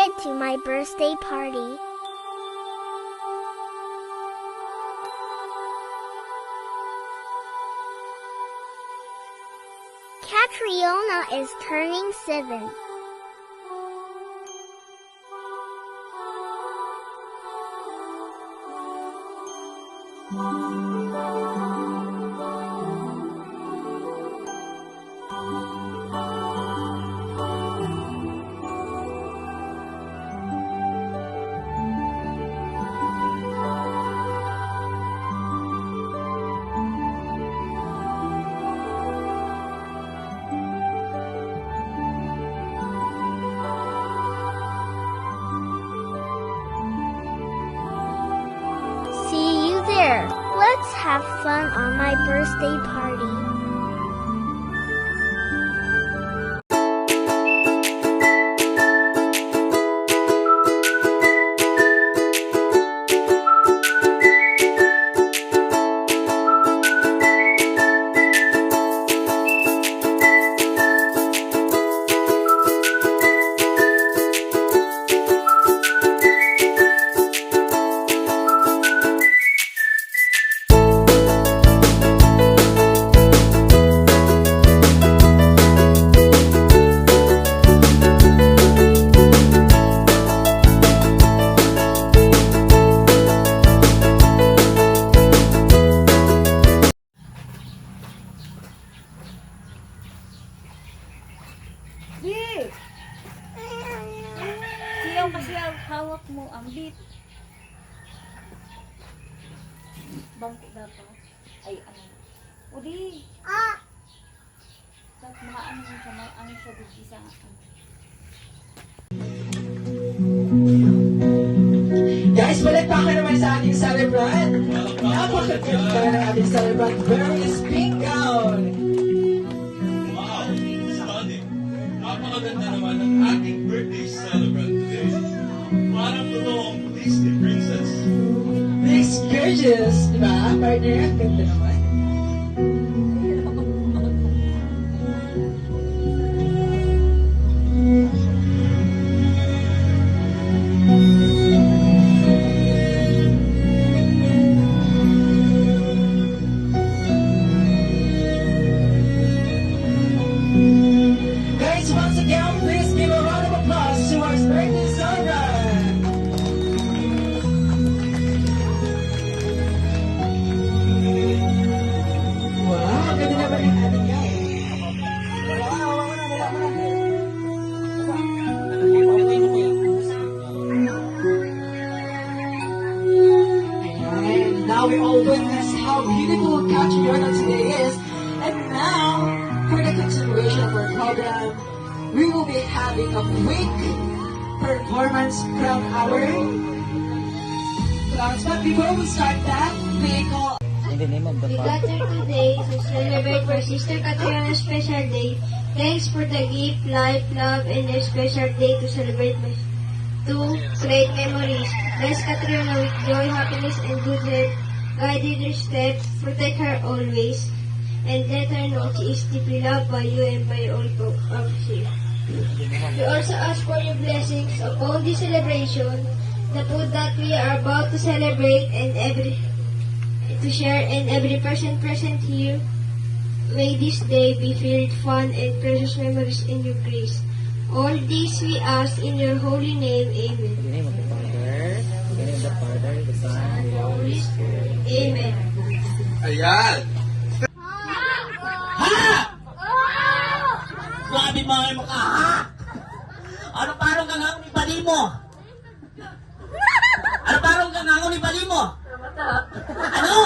invited to my birthday party. Catriona is turning 7. See you there. Let's have fun on my birthday party. Di! Siyaw kasi ang hawak mo ang beat. Bangko dapat. Ay, ano. O di. Tapos maano siya, ano siya dito sa akin. Guys, balik pa ka naman sa ating celebrant. Napakaganda ng ating celebrant. Very pink gown. Wow, stunning. Napakaganda naman ng ating birthday celebrant today. Parang totoong Disney princess. This gorgeous, di ba? Partner, ang ganda naman. Guys, once again, please give a round of applause to our birthday celebrant. Wow, ganda naman yung ano niya. And now we all witness how beautiful Catriona today is. And now, for the continuation of our program, we will be having a quick performance from our class. But before we start that, we call In the name of the We Father, gather today to celebrate our Sister Catriona's special day. Thanks for the gift, life, love, and a special day to celebrate my two great memories. Bless Catriona with joy, happiness, and good health. Guide her steps, protect her always, and let her know she is deeply loved by you and by all of you. We also ask for your blessings upon this celebration, the food that we are about to celebrate, and to share, and every person present here. May this day be filled fun and precious memories in your grace. All this we ask in your holy name. Amen. in the name of the Father, in the name of the Father, the Son, and the Holy Spirit. Amen. Ayan! Grabe mga mukha, ha? Ano parang kangangon ni bali mo? Ano parang kangangon ni bali mo? Ano?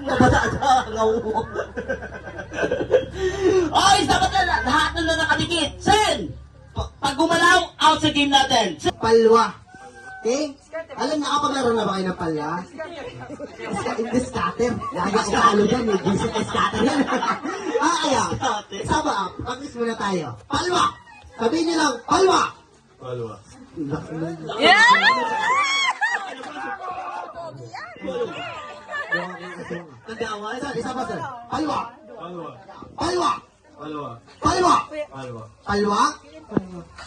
Mabata ka, ngaw mo. Oy, dapat na lahat na nakadikit. Sen! Pag gumalaw, out sa game natin. palwa. Okay? Alam, nakapaglaro na ba kayo ng palwa? Hindi scatter. Lagi ako talo dyan, eh. Hindi scatter yan. Ayan. Sama up. Practice muna tayo. Palwa! Sabihin niyo lang, palwa! Palwa. Nagawa. Isa pa, sir. Palwa! Palwa. Palwa! Palwa. Palwa! Palwa. Palwa!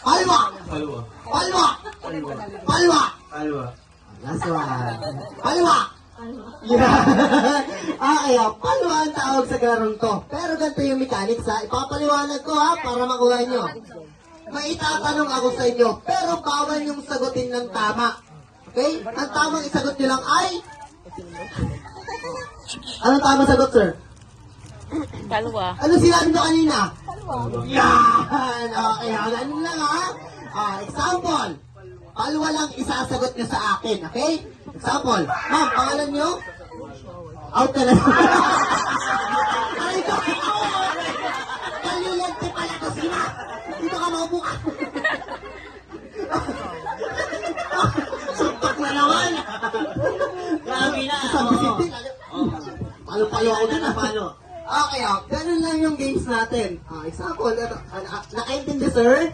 Palwa! Palwa. Palwa! Palwa! Palwa. Last one. Palwa! Yeah. Kaya palwa ang tawag sa larong to. Pero ganito yung mechanics ha. Ipapaliwanag ko ha, para makuha nyo. May itatanong ako sa inyo, pero bawal yung sagutin ng tama. Okay? Ang tamang isagot nyo lang ay... Anong tamang sagot, sir? Kalwa. Ano sinabi nyo kanina? Yan! Okay, ganun lang ha. Example. Palwa lang isasagot nyo sa akin, okay? Example. Ma'am, pangalan nyo? Out ka na. Ay, ito! Kalilente pala to sila! Dito ka maupo ka. Suntok na naman! Grabe na. Isang bisitin. Palo-palo ako na. Palo. Okay, ganun lang yung games natin. Example, nakaintindi, sir?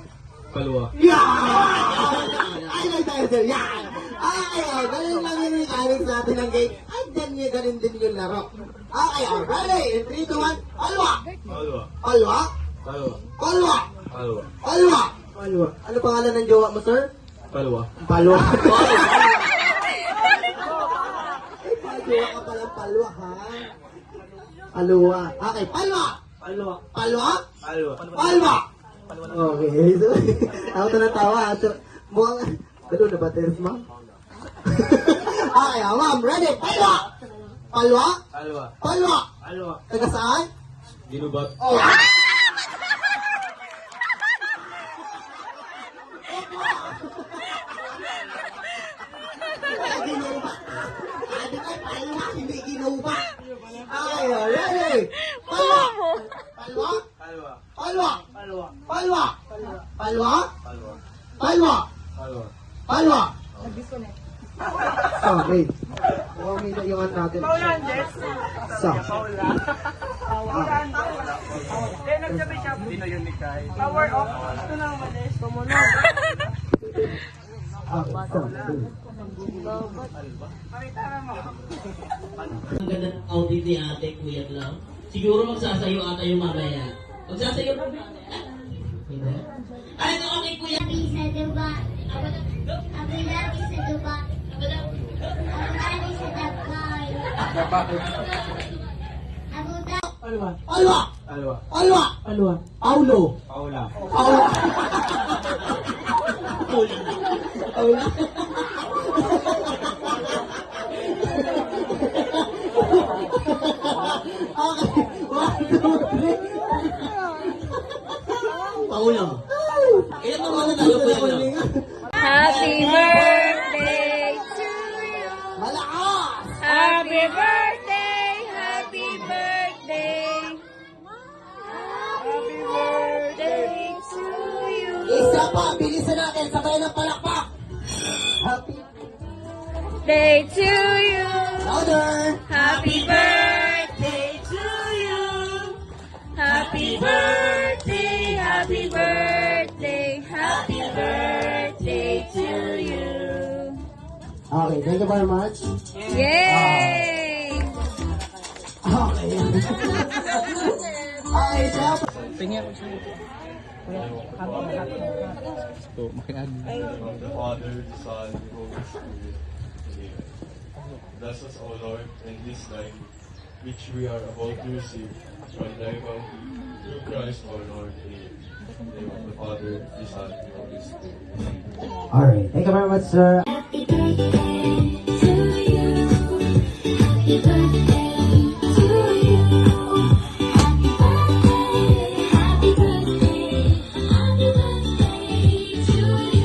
Palwa. Yan! Ay, tayo, sir. Yan! Okay, ganun lang yung mechanics natin ng game. Ay, ganun din yung laro. Okay, ready? In 3, 2, 1, palwa! Palwa. Palwa? Palwa. Palwa! Palwa. Palwa! Palwa. Ano pangalan ng jowa mo, sir? Palwa. Palwa. Jowa ka palang palwa, ha? Palwa. Okay, palwa! Palwa. Palwa? Palwa. Palwa! Okay, so, ako to natawa. So, mukhang, gano'n na ba, Teres, ma'am? Okay, ma'am, ready? Palwa! Palwa? Palwa. Palwa! Palwa. Taga saan? Ginubat. Oh! Ginuba. Sabi ko, palwa, hindi ginuba. Okay, ready? Palwa! Palwa? Palwa. Palwa! Palwa. Palwa! Palwa? Palwa. Palwa! Palwa. Palwa! Sorry. Okay na yung ano natin. So. Power off. Ito na ang malis. Tumunod. Ang ganda ng outfit ni ate, Kuya Clau. Siguro magsasayo ata yung mamaya. Magsasayo pa ba? Hindi. Ay, ito okay, Kuya. Happy sa duba. Happy lagi sa duba. Happy lagi sa dakay. Abu Dhabi. Palwa. Palwa! Palwa. Palwa! Palwa. Paulo! Paula. Paulo! Paulo! Okay, 1, 2, 3. Paulo. Ilan mo mga nanalo, Kuya Clau? Happy birthday to you. Malakas! Happy birthday, happy birthday. Happy birthday to you. Isa pa, bilisan natin, sabay ng palakpak! Happy Day to you. Louder! Happy birthday to you. Happy birthday, happy birthday, happy birthday to you. Okay, thank you very much. Yay! Okay. Okay, siya. Of the Father, the Son, the Holy Spirit. Amen. Bless us, O Lord, in this time which we are about to receive from thy bounty through Christ our Lord. Amen. In the name of the Father, the Son, and the Holy Spirit. Amen. Alright, thank you very much, sir. Happy birthday to you. Happy birthday to you. Happy birthday, happy birthday, happy birthday to you.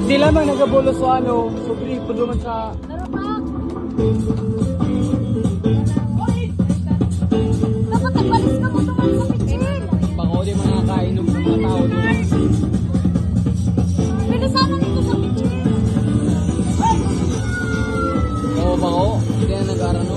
Di lamang nagabulo sa ano, subli po duman sa... Dapat nagbalis ka mo tumal sa pitsil. Bako di mga kainom sa mga tao. Bilisan mo dito sa pitsil. Oo, bako. Hindi na nag-arano.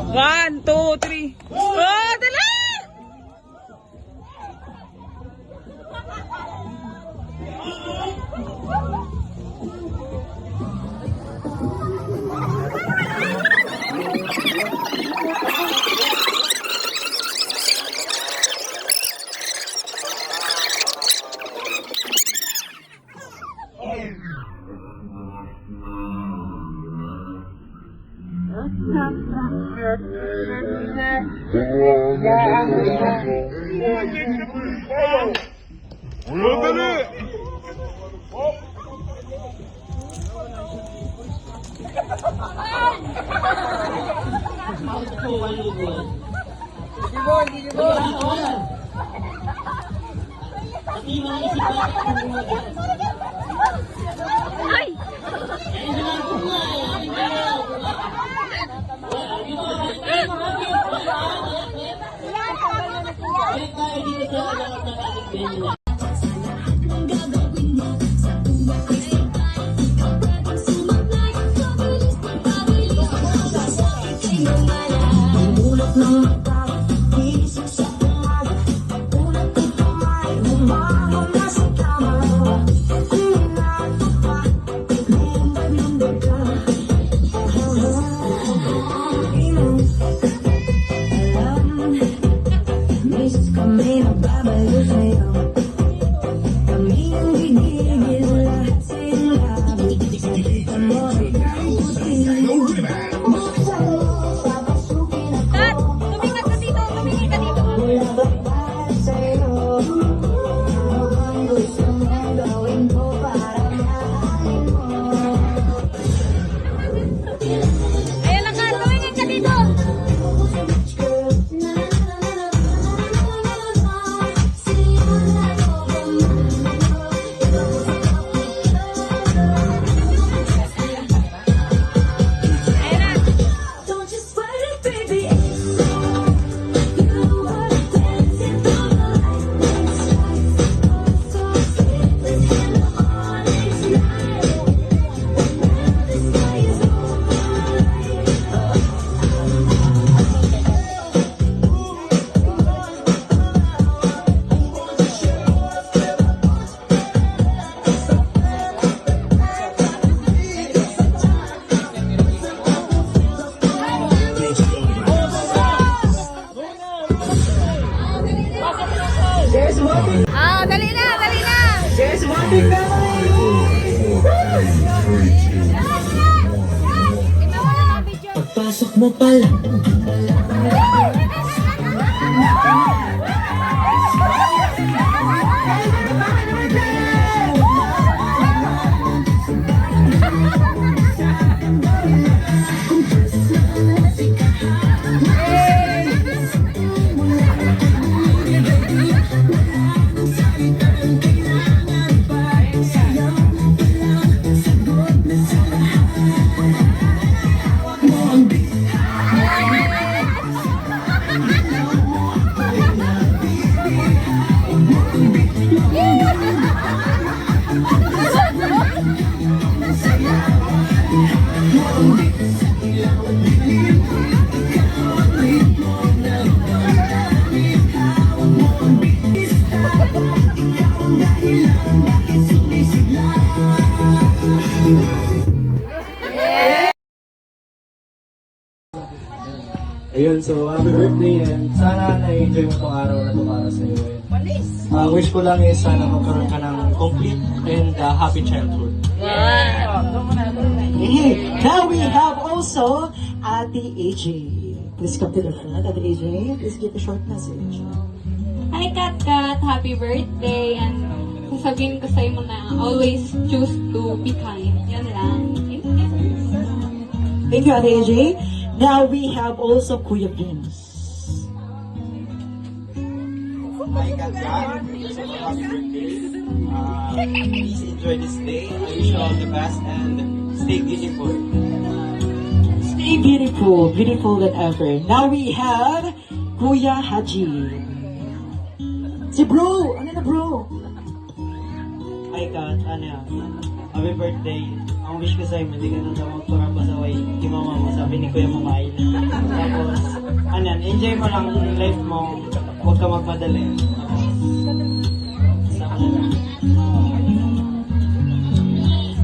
One, two, three. Oh, dali! Ay! Pagpasok mo pala Ayun, so happy birthday and sana na-enjoy mo tong araw na to para sa iyo. Wish ko lang is sana magkaroon ka ng complete and happy childhood. Now we have also Ate AJ. Please come to the front. Ate AJ, please give a short message. Hi, Kat Kat. Happy birthday. And sasabihin ko sa'yo mo na always choose to be kind. Yan lang. Thank you, Ate AJ. Now we have also Kuya Vince. Hi, Katkat. So, happy birthday. Please enjoy this day. I wish you all the best and stay beautiful. Stay beautiful, beautiful than ever. Now we have Kuya Haji. Si bro! Ano na bro? Hi Kat, happy birthday. Ang wish ko sa'yo, hindi ka na daw magpapasaway kay mama mo, sabi ni Kuya Mamail. Tapos, enjoy mo lang yung life mo, huwag ka magmadali.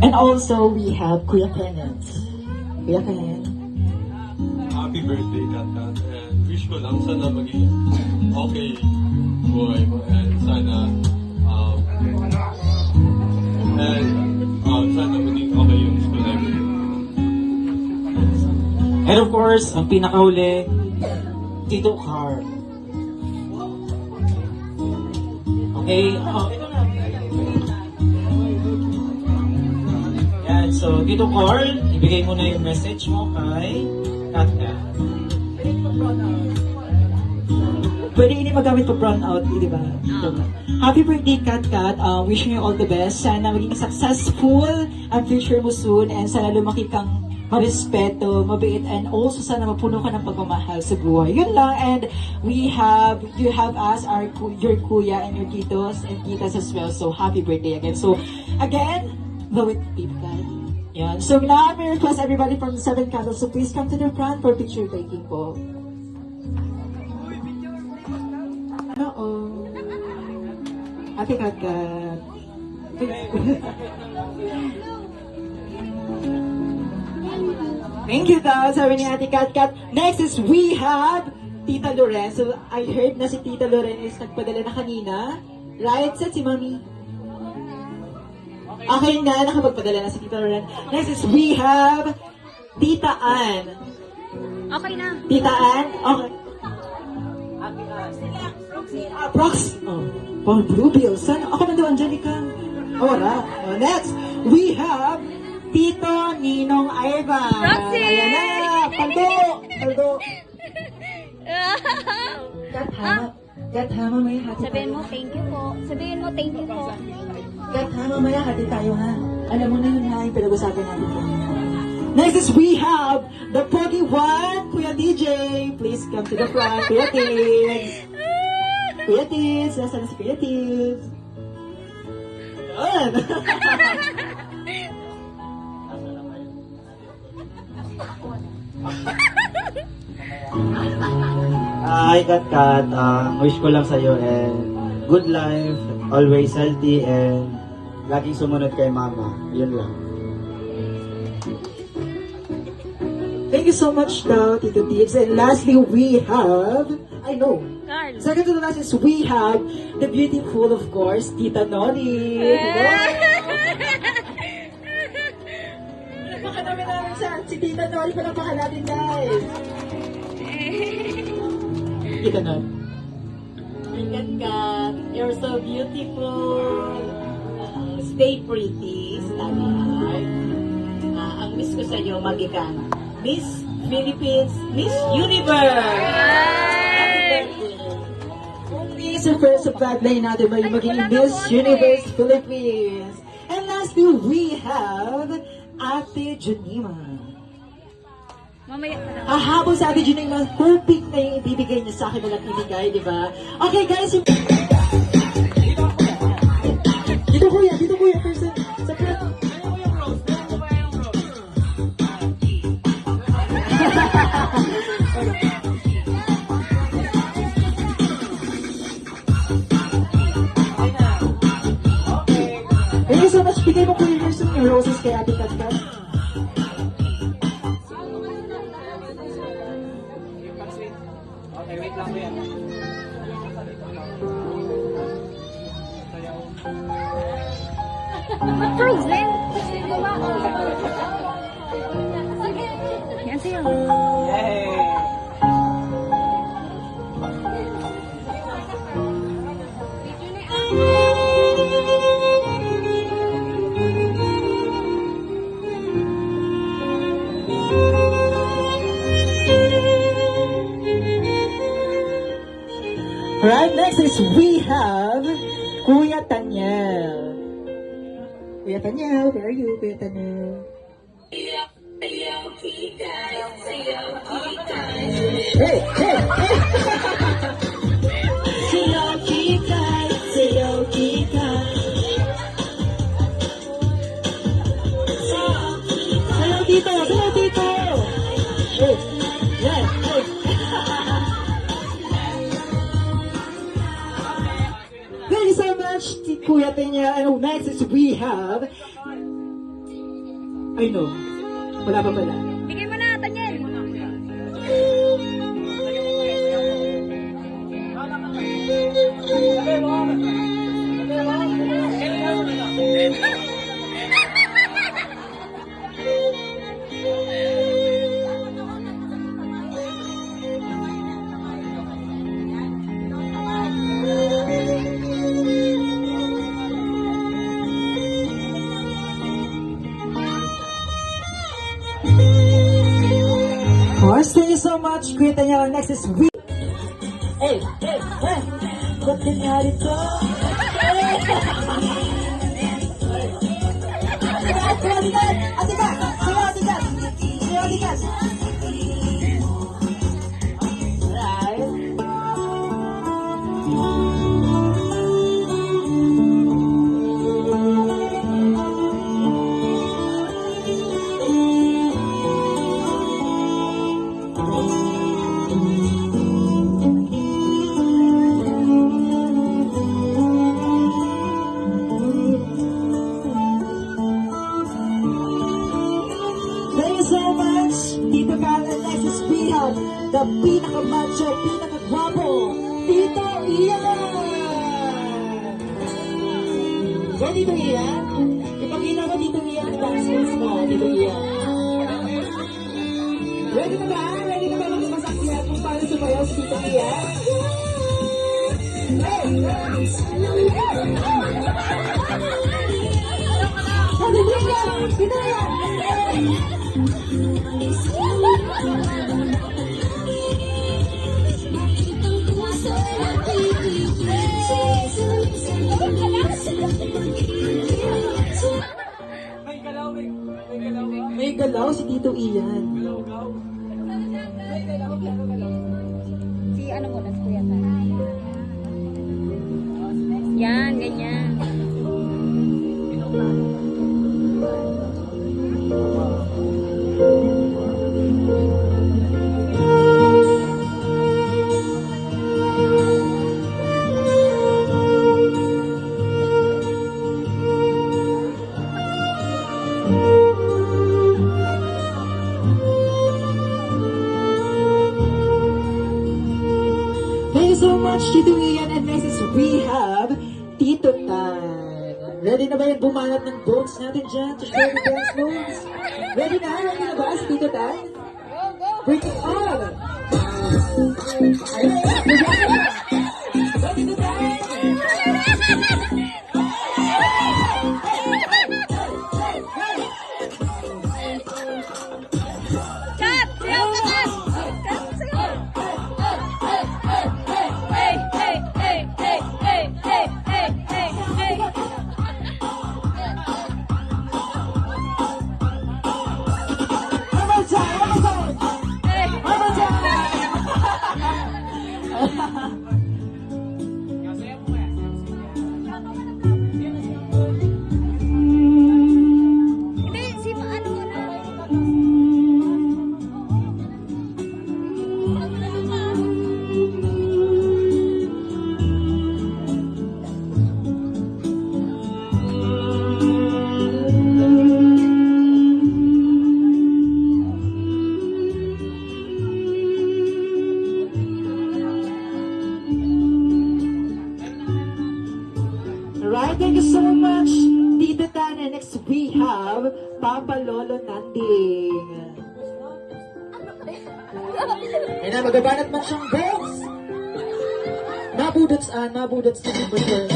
And also we have Kuya Kenneth. Kuya Kenneth. Happy birthday, Kat. And wish ko lang sana maging okay buhay mo. And sana, sana maging okay yung school life mo. And of course, ang pinakahuli, Tito Carl. Okay, ito na. Yan, so Tito Carl, ibigay mo na yung message mo kay Katka. Pwede hindi magamit pa brown out, di ba? Happy birthday, Kat Kat. Wishing you all the best. Sana maging successful ang future mo soon and sana lumaki kang marespeto, mabait, and also sana mapuno ka ng pagmamahal sa buhay. Yun lang. And you have us, your kuya and your titos and titas as well. So, happy birthday again. So, again, blow it, people. Yan. So, now I request everybody from the 7 candles. So, please come to the front for picture taking po. Oo. Ate Kat Kat. Thank you daw, sabi ni Ate Kat Kat. Next is we have Tita Loren. So, I heard na si Tita Loren is nagpadala na kanina. Right? Sa si Mami. Okay na, nakapagpadala na si Tita Loren. Next is we have Tita Ann. Okay na. Tita Ann? Okay. Proxy. Oh, Paul Bluebill. Sana ako na daw, Angelica. Oh, wala. Oh, next, we have Tito Ninong Ivan. Proxy! Ayan na. Paldo. Paldo. Kat ha, mamaya hati Sabihin tayo. mo thank you po. Sabihin mo thank you po. Kat ha, mamaya hati tayo ha. Alam mo na yun ha, yung pinag-usapan natin yan. Next is we have the Pogi One, Kuya DJ. Please come to the front, Kuya Tids. Kuya Tids, nasa na si Kuya Tids? Yun! Hi Kat Kat, wish ko lang sa'yo and good life, always healthy and laging sumunod kay mama. Yun lang. Thank you so much daw, Tito Tids. And lastly, we have, I know, Carl. second to the last is we have the beautiful, of course, Tita Noli. Hello! Napakadami namin si Tita Noli. Everybody, palapakan natin, guys. Kita na. Kat, you're so beautiful. Stay pretty, Starlight. Ang miss ko sa iyo, magikan. Miss Philippines, Miss Universe. Happy birthday. Only sa first bloodline natin ba yung maging Miss Universe Philippines. And lastly, we have Ate Junima. Mamaya na lang. Hahabol sa Ate Junima, hoping na yung ibibigay niya sa akin walang ibigay, di ba? Okay, guys. Dito kuya, person. Sa front. Thank you so much. Bigay mo kuya yung roses kay Ate Katkat. Okay, wait lang po yan. Frozen? Yan siya. Yay! Right, next is we have Kuya Tanyel. Kuya Tanyel, where are you, Kuya Tanyel? Hey, hey, hey! Sayaw kita, sayaw kita. Sayaw dito, sayaw dito. Hey, yeah, hey. Thank you so much, Kuya Tanya. And next is we have... I know. Wala pa pala. Bigay mo na, Tanyel. Thank you so much, Kuya Tanya. Next is we... Hey, hey, hey! Ba't nangyari to? Hey! Atigas! Atigas! Sayo, Atigas! Sayo, Atigas! Right. The pinaka-macho, pinaka-guwapo, Tito Ian! Ready, Tito Ian? Ipakita mo, Tito Ian, dance moves mo, Tito Ian. Ready na ba? Ready na ba magsasaksihan kung paano sumayaw si Tito Ian? Hey! Hallelujah! Tito Ian! May galaw si Tito Ian. Si ano mo, nas kuya ta. Yan, ganyan. Thank you so much, Tito Ian. And next is we have Tito Tan. Ready na ba yung bumanat ng bones natin dyan to share the dance moves? Ready na ba si Tito Dan? Bring it on! Tito Dan! Alright, thank you so much, Tito Dan. And next we have Papa Lolo Nanding. Ayun na, magabanat man siyang box. Nabudots na number 1.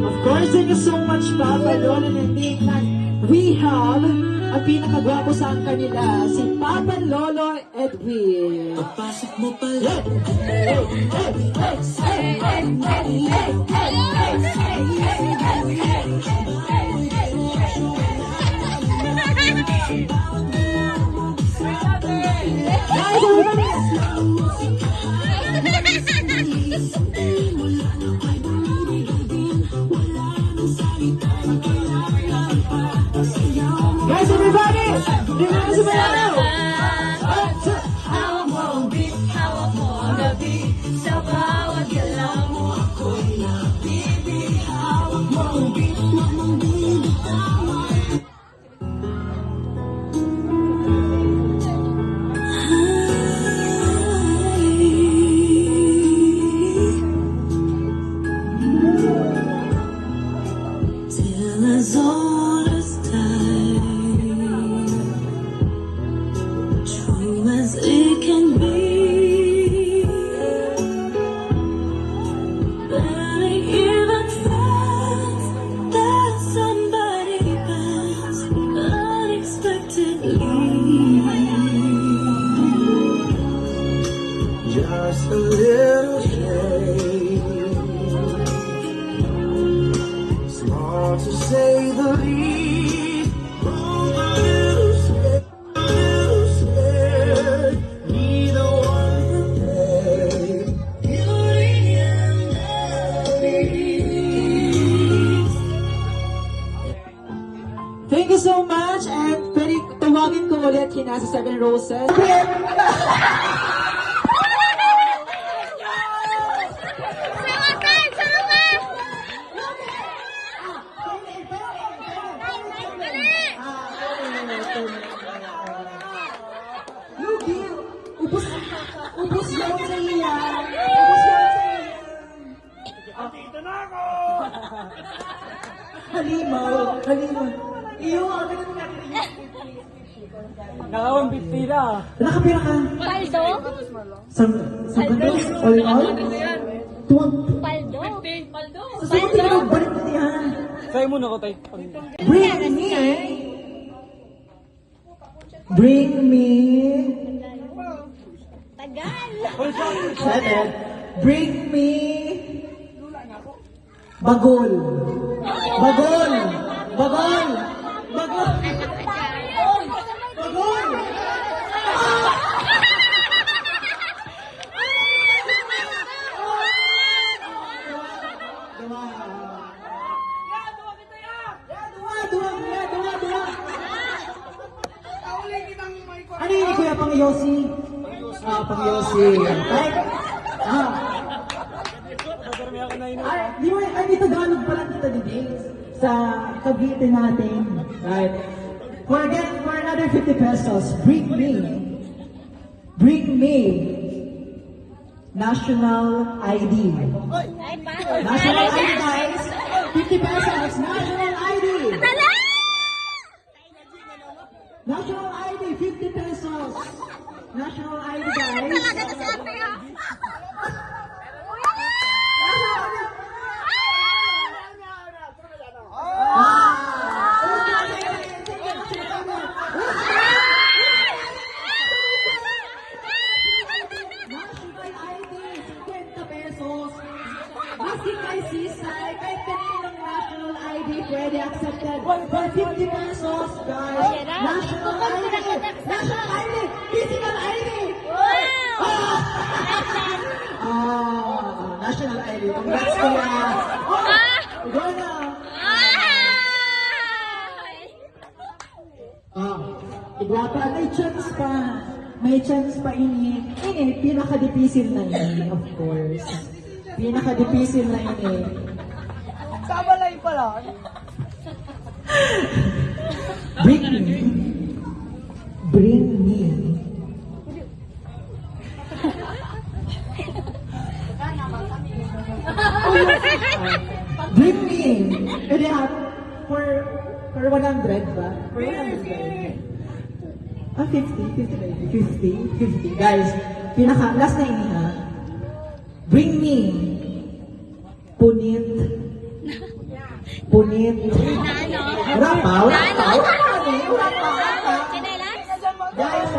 Of course, thank you so much, Papa Lolo Nanding. We have ang pinakagwapo sa kanila, si Papa Lolo Edwin. Papasok mo pala. Guys, everybody! Give me a smile! How I wanna be, sa bawat galaw mo ako'y nabibig. How I wanna be, till as old as time, true as it can be. But even fast, that somebody passed unexpectedly. Just a little shade, small to say the least. Oh, a little scared, neither one prepared. Beauty and the Beast. Thank you so much, and pwede tawagin ko ulit kina sa Seven Roses. Ubus yun sa iya. Dito na ako! Halimaw. Iyo, ano na natin? Nakawang bitira. Nakapira ka? Paldo? Paldo? All? Paldo? Sa sa'yo, balik na yan. Sa'yo muna ko, tay. Bring me. Bring me. Tagal. Bring me. Bagol. Bagol. Bagol. Bagol. Bagol. Ano yun, Kuya? Pang-Yossi? Pang-Yossi. Right? Di mo, may Tagalog pala kita din sa Cavite natin. Right? For another 50 pesos, bring me national ID. National ID, guys. 50 pesos, national ID. National ID, 50 pesos. National ID, guys. National ID, 50 pesos. Maski kay Sisay, kahit kaninong national ID, pwede accepted. For 50 pesos, guys. National ID. National ID. Physical ID. National ID. Congrats ko na. Go na. Igwapa, may chance pa. May chance pa ini. Ini, pinaka-dipisil na ini, of course. Pinaka-dipisil na ini. Sabalay pala. Bring me. Bring me. Bring me. Pwede ha? For 100 ba? For 100 ba? 50. Guys, last na ini ha. Bring me. Punit. Rapaw. Guys,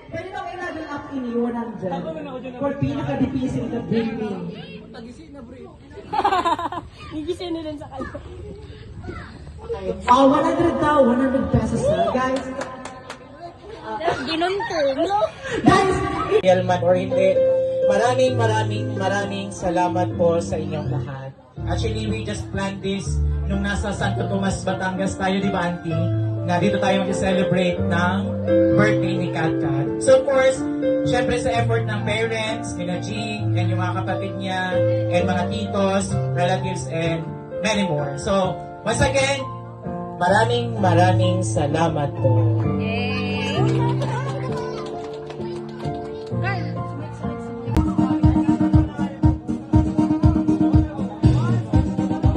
pwede nang i-level up ini 100. For pinaka-dipisil na bring me. Gigising na rin sa kayo. 100 daw, 100 pesos na. Guys, Ginuntong. guys, Man or hindi, maraming salamat po sa inyong lahat. Actually, we just planned this nung nasa Santo Tomas, Batangas tayo, di ba, Auntie? Na dito tayo mag-celebrate ng birthday ni Katkat. So, of course, syempre sa effort ng parents, ni Najing, and yung mga kapatid niya, and mga titos, relatives, and many more. So, once again, maraming salamat po.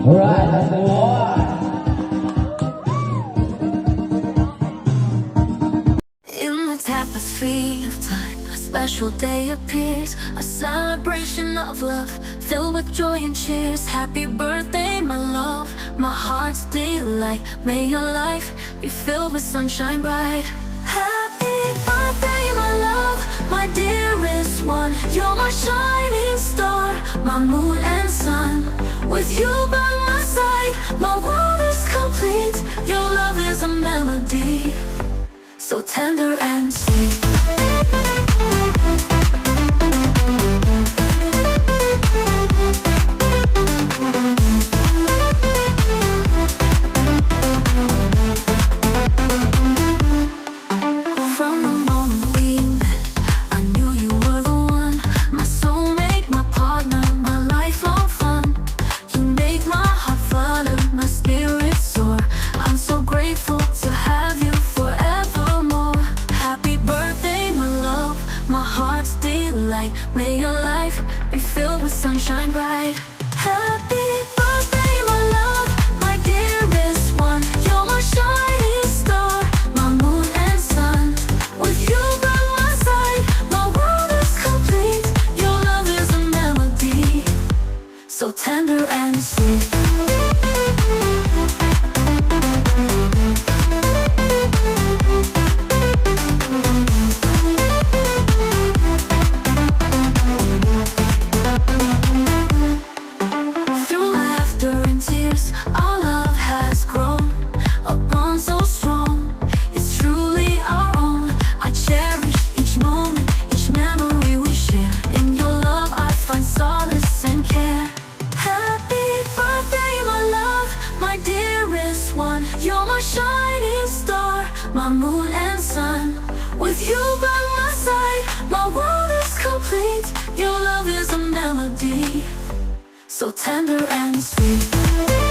Alright, let's go on. In the tapestry of time, a special day appears, a celebration of love, filled with joy and cheers. Happy birthday, my love, my heart's delight. May your life be filled with sunshine bright. Happy birthday, my love, my dearest one. You're my shining star, my moon and sun. With you by my side, my world is complete. Your love is a melody, so tender and sweet. From the moment we met, I knew you were the one. My soulmate, my partner, my lifelong fun. You make my heart flutter, my spirit soar. I'm so grateful to have you forevermore. Happy birthday, my love. You're my shining star, my moon and sun. With you by my side, my world is complete. Your love is a melody, so tender and sweet.